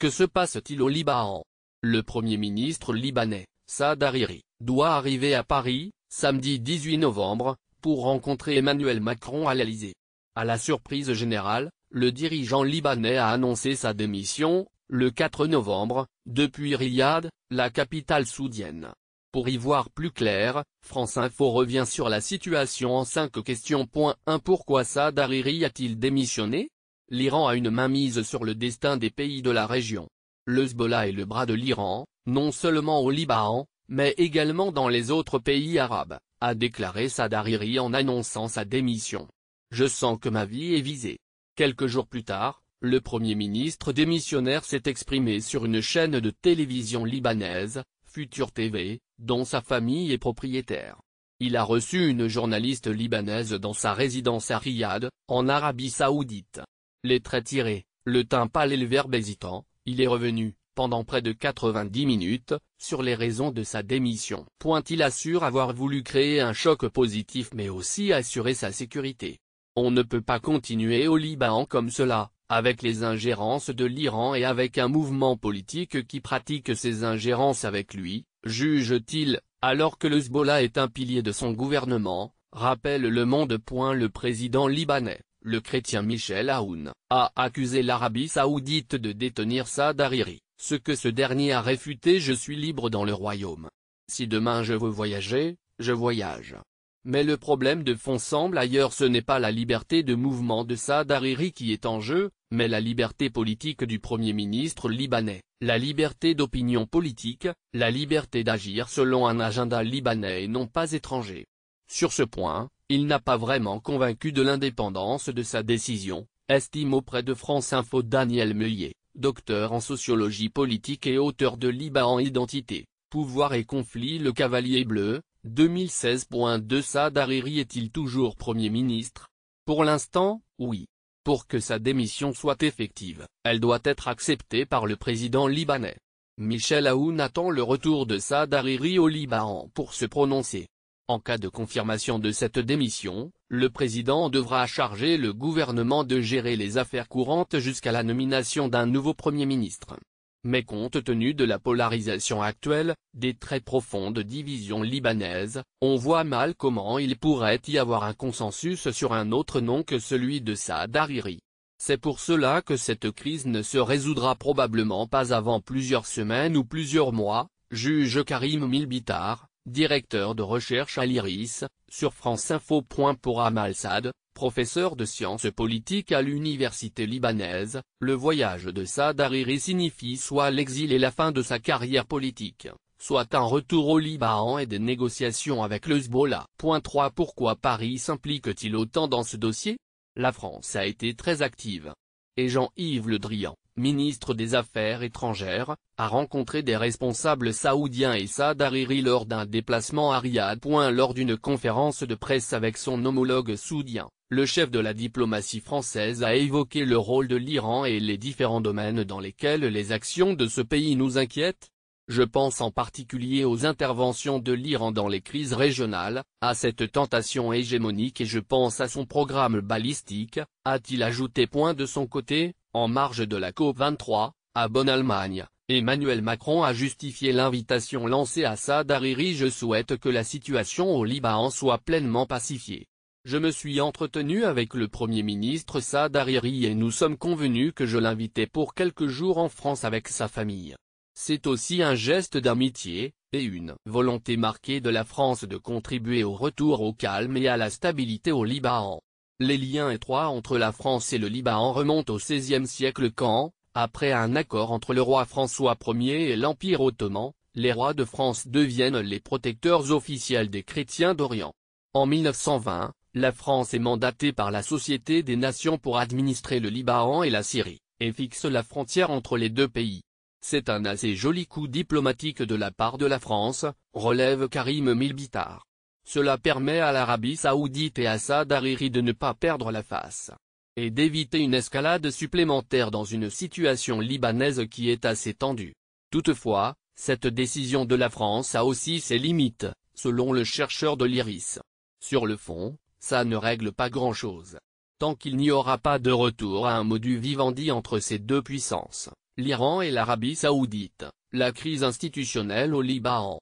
Que se passe-t-il au Liban? Le Premier ministre libanais, Saad Hariri, doit arriver à Paris, samedi 18 novembre, pour rencontrer Emmanuel Macron à l'Élysée. À la surprise générale, le dirigeant libanais a annoncé sa démission, le 4 novembre, depuis Riyad, la capitale saoudienne. Pour y voir plus clair, France Info revient sur la situation en 5 questions. 1. Pourquoi Saad Hariri a-t-il démissionné? L'Iran a une mainmise sur le destin des pays de la région. Le Hezbollah est le bras de l'Iran, non seulement au Liban, mais également dans les autres pays arabes, a déclaré Saad Hariri en annonçant sa démission. Je sens que ma vie est visée. Quelques jours plus tard, le Premier ministre démissionnaire s'est exprimé sur une chaîne de télévision libanaise, Futur TV, dont sa famille est propriétaire. Il a reçu une journaliste libanaise dans sa résidence à Riyad, en Arabie Saoudite. Les traits tirés, le teint pâle et le verbe hésitant, il est revenu, pendant près de 90 minutes, sur les raisons de sa démission. Il assure avoir voulu créer un choc positif mais aussi assurer sa sécurité. On ne peut pas continuer au Liban comme cela, avec les ingérences de l'Iran et avec un mouvement politique qui pratique ces ingérences avec lui, juge-t-il, alors que le Hezbollah est un pilier de son gouvernement, rappelle Le Monde. Le président libanais, le chrétien Michel Aoun, a accusé l'Arabie Saoudite de détenir Saad Hariri, ce que ce dernier a réfuté. Je suis libre dans le royaume. Si demain je veux voyager, je voyage. Mais le problème de fond semble ailleurs. Ce n'est pas la liberté de mouvement de Saad Hariri qui est en jeu, mais la liberté politique du Premier ministre libanais, la liberté d'opinion politique, la liberté d'agir selon un agenda libanais et non pas étranger. Sur ce point, il n'a pas vraiment convaincu de l'indépendance de sa décision, estime auprès de France Info Daniel Meillet, docteur en sociologie politique et auteur de Liban Identité, Pouvoir et Conflit. Le Cavalier Bleu, 2016. Saad Hariri est-il toujours Premier ministre? Pour l'instant, oui. Pour que sa démission soit effective, elle doit être acceptée par le président libanais. Michel Aoun attend le retour de Saad Hariri au Liban pour se prononcer. En cas de confirmation de cette démission, le président devra charger le gouvernement de gérer les affaires courantes jusqu'à la nomination d'un nouveau Premier ministre. Mais compte tenu de la polarisation actuelle, des très profondes divisions libanaises, on voit mal comment il pourrait y avoir un consensus sur un autre nom que celui de Saad Hariri. C'est pour cela que cette crise ne se résoudra probablement pas avant plusieurs semaines ou plusieurs mois, juge Karim Milbitar, directeur de recherche à l'IRIS, sur France Info. Pour Amal Saad, professeur de sciences politiques à l'université libanaise, le voyage de Saad Hariri signifie soit l'exil et la fin de sa carrière politique, soit un retour au Liban et des négociations avec le Hezbollah. 3. Pourquoi Paris s'implique-t-il autant dans ce dossier? La France a été très active. Et Jean-Yves Le Drian, ministre des Affaires étrangères, a rencontré des responsables saoudiens et Saad Hariri lors d'un déplacement à Riyad. Lors d'une conférence de presse avec son homologue saoudien, le chef de la diplomatie française a évoqué le rôle de l'Iran et les différents domaines dans lesquels les actions de ce pays nous inquiètent. Je pense en particulier aux interventions de l'Iran dans les crises régionales, à cette tentation hégémonique et je pense à son programme balistique, a-t-il ajouté. De son côté, en marge de la COP23, à Bonne-Allemagne, Emmanuel Macron a justifié l'invitation lancée à Saad Hariri. Je souhaite que la situation au Liban soit pleinement pacifiée. Je me suis entretenu avec le Premier ministre Saad Hariri et nous sommes convenus que je l'invitais pour quelques jours en France avec sa famille. C'est aussi un geste d'amitié, et une volonté marquée de la France de contribuer au retour au calme et à la stabilité au Liban. Les liens étroits entre la France et le Liban remontent au XVIe siècle quand, après un accord entre le roi François Ier et l'Empire ottoman, les rois de France deviennent les protecteurs officiels des chrétiens d'Orient. En 1920, la France est mandatée par la Société des Nations pour administrer le Liban et la Syrie, et fixe la frontière entre les deux pays. C'est un assez joli coup diplomatique de la part de la France, relève Karim Milbitar. Cela permet à l'Arabie Saoudite et à Saad Hariri de ne pas perdre la face. Et d'éviter une escalade supplémentaire dans une situation libanaise qui est assez tendue. Toutefois, cette décision de la France a aussi ses limites, selon le chercheur de l'IRIS. Sur le fond, ça ne règle pas grand-chose. Tant qu'il n'y aura pas de retour à un modus vivendi entre ces deux puissances, l'Iran et l'Arabie Saoudite, la crise institutionnelle au Liban.